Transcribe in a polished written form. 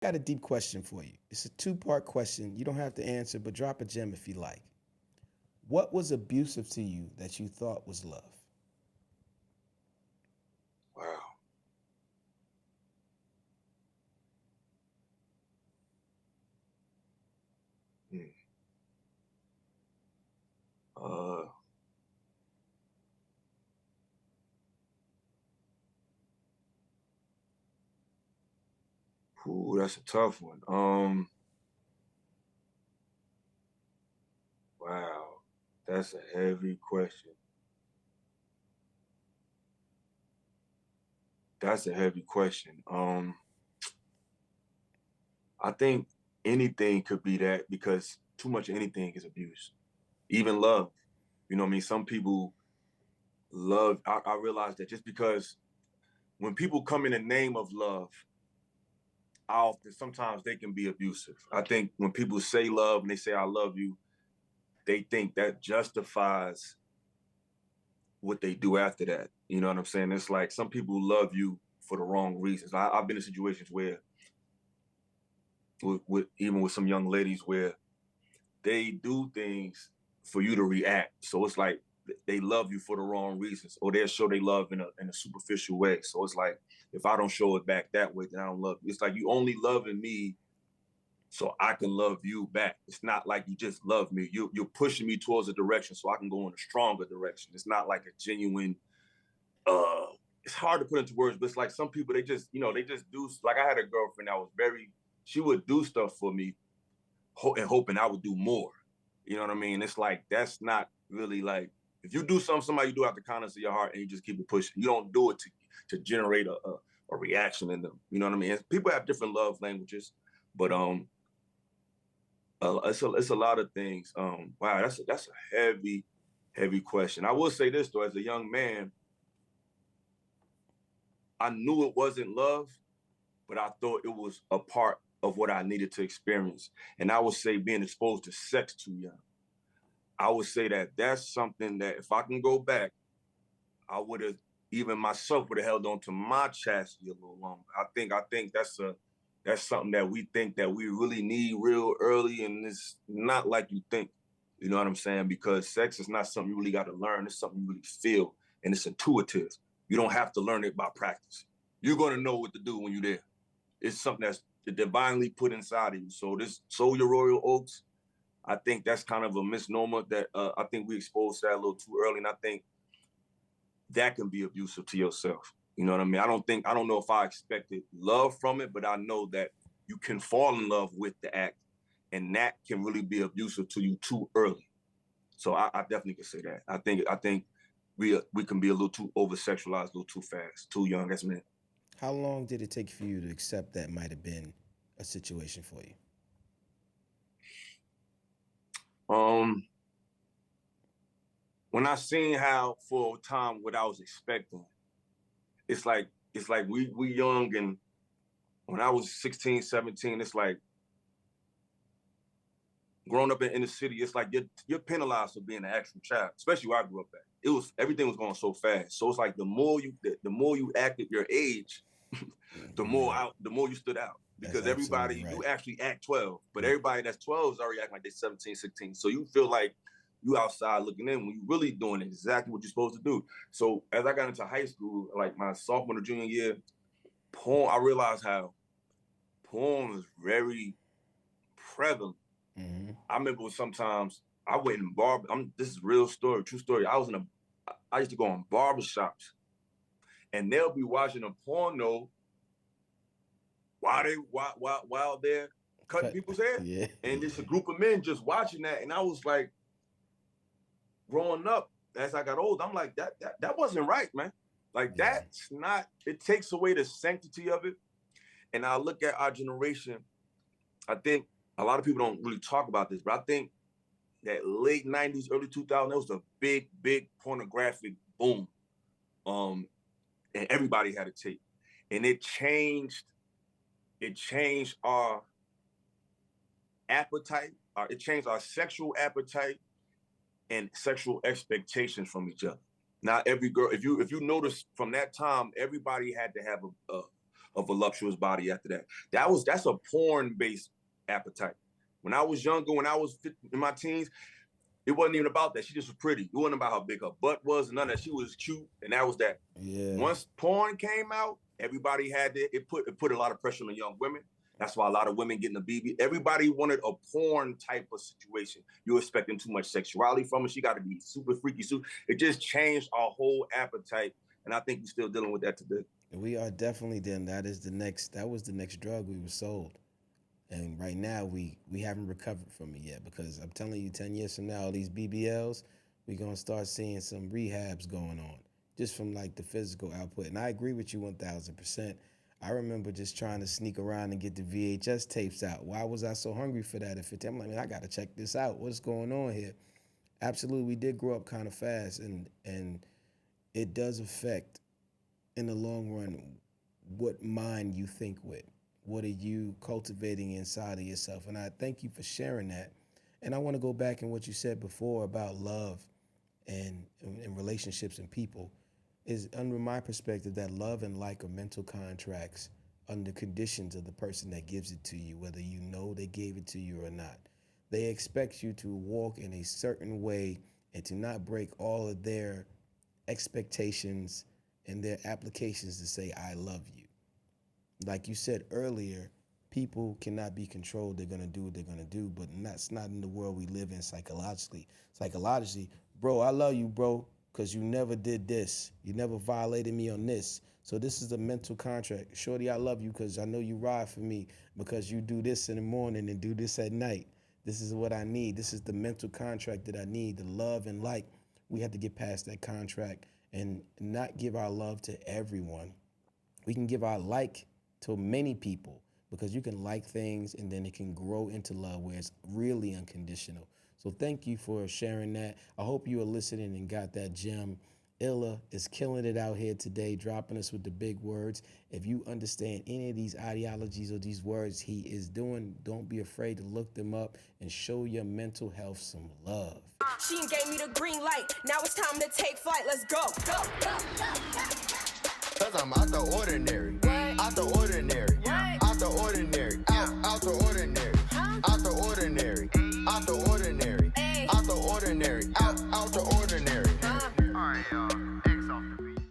Got a deep question for you. It's a two-part question. You don't have to answer, but drop a gem if you like. What was abusive to you that you thought was love? Wow. Hmm. Uh, Ooh, that's a tough one. Wow, that's a heavy question. That's a heavy question. I think anything could be that because too much of anything is abuse. Even love. You know what I mean? Some people love. I realize that just because when people come in the name of love, I often sometimes they can be abusive. I think when people say love and they say I love you, they think that justifies what they do after that. You know what I'm saying? It's like some people love you for the wrong reasons. I've been in situations where, even with some young ladies, where they do things for you to react. So it's like they love you for the wrong reasons, or they'll show they love in a superficial way. So it's like if I don't show it back that way, then I don't love you. It's like you only loving me so I can love you back. It's not like you just love me. You're pushing me towards a direction so I can go in a stronger direction. It's not like a genuine uh it's hard to put into words, but it's like some people they just, they just do like I had a girlfriend that was very she would do stuff for me and hoping I would do more. You know what I mean? It's like that's not really like if you do something somebody you do out the kindness of your heart and you just keep it pushing. You don't do it to generate a reaction in them. You know what I mean? And people have different love languages, but it's a lot of things. Wow, that's a heavy question. I will say this though, as a young man, I knew it wasn't love, but I thought it was a part of what I needed to experience. And I would say being exposed to sex too young. I would say that that's something that if I can go back, I would have even myself would have held on to my chastity a little longer. I think that's something that we think that we really need real early, and it's not like you think. You know what I'm saying? Because sex is not something you really got to learn. It's something you really feel, and it's intuitive. You don't have to learn it by practice. You're gonna know what to do when you're there. It's something that's divinely put inside of you. So this soul your royal oaks, I think that's kind of a misnomer that I think we exposed that a little too early, and I think that can be abusive to yourself. You know what I mean? I don't know if I expected love from it, but I know that you can fall in love with the act, and that can really be abusive to you too early. So I definitely can say that. I think we can be a little too over sexualized, a little too fast, too young as men. How long did it take for you to accept that might have been a situation for you? Um, when I seen how for a time what I was expecting, it's like we young, and when I was 16, 17, it's like growing up in the city, it's like you're penalized for being an actual child, especially where I grew up at. It was everything was going so fast. So it's like the more you acted your age, You're right. the more you stood out. That's Because absolutely everybody, you right. actually act 12, but Yep. everybody that's 12 is already acting like they're 17, 16. So you feel like you outside looking in when you really doing exactly what you're supposed to do. So as I got into high school, like my sophomore to junior year, porn, I realized how porn was very prevalent. Mm-hmm. I remember sometimes I went in this is real story, true story. I used to go in barber shops and they'll be watching a porno while they're cutting Cut. people's hair. Yeah. And it's a group of men just watching that. And I was like, growing up, as I got old, I'm like, that wasn't right, man. Like Yeah. that's not, it takes away the sanctity of it. And I look at our generation, I think a lot of people don't really talk about this, but I think that late 90s, early 2000s, there was a big pornographic boom. Um, and everybody had a tape. And it changed our appetite, it changed our sexual appetite and sexual expectations from each other. Now every girl, if you notice from that time, everybody had to have a voluptuous body after that. That's a porn-based appetite. When I was younger, when I was in my teens, it wasn't even about that. She just was pretty. It wasn't about how big her butt was and none of that. She was cute, and that was that. Yeah. Once porn came out, everybody had it put a lot of pressure on young women. That's why a lot of women getting a BB. Everybody wanted a porn type of situation. You're expecting too much sexuality from her. She got to be super freaky. It just changed our whole appetite, and I think we're still dealing with that today. We are definitely then. That was the next drug we were sold. And right now we haven't recovered from it yet, because I'm telling you, 10 years from now, all these BBLs, we're gonna start seeing some rehabs going on just from like the physical output. And I agree with you 1000%. I remember just trying to sneak around and get the VHS tapes out. Why was I so hungry for that? I'm like, man, I gotta check this out. What's going on here? Absolutely, we did grow up kind of fast, and it does affect in the long run what mind you think with. What are you cultivating inside of yourself? And I thank you for sharing that. And I want to go back in what you said before about love and relationships and people. Is under my perspective that love and like are mental contracts under conditions of the person that gives it to you, whether you know they gave it to you or not. They expect you to walk in a certain way and to not break all of their expectations and their applications to say, I love you. Like you said earlier, people cannot be controlled. They're going to do what they're going to do, but that's not in the world we live in psychologically. Psychologically, bro, I love you, bro, because you never did this. You never violated me on this. So this is a mental contract. Shorty, I love you because I know you ride for me because you do this in the morning and do this at night. This is what I need. This is the mental contract that I need, the love and like. We have to get past that contract and not give our love to everyone. We can give our like to many people, because you can like things and then it can grow into love where it's really unconditional. So thank you for sharing that. I hope you are listening and got that gem. Illa is killing it out here today, dropping us with the big words. If you understand any of these ideologies or these words he is doing, don't be afraid to look them up and show your mental health some love. She gave me the green light. Now it's time to take flight. Let's go. Cause I'm out the ordinary. Out the ordinary. Out the ordinary. Out the ordinary. Out the ordinary. Out the ordinary.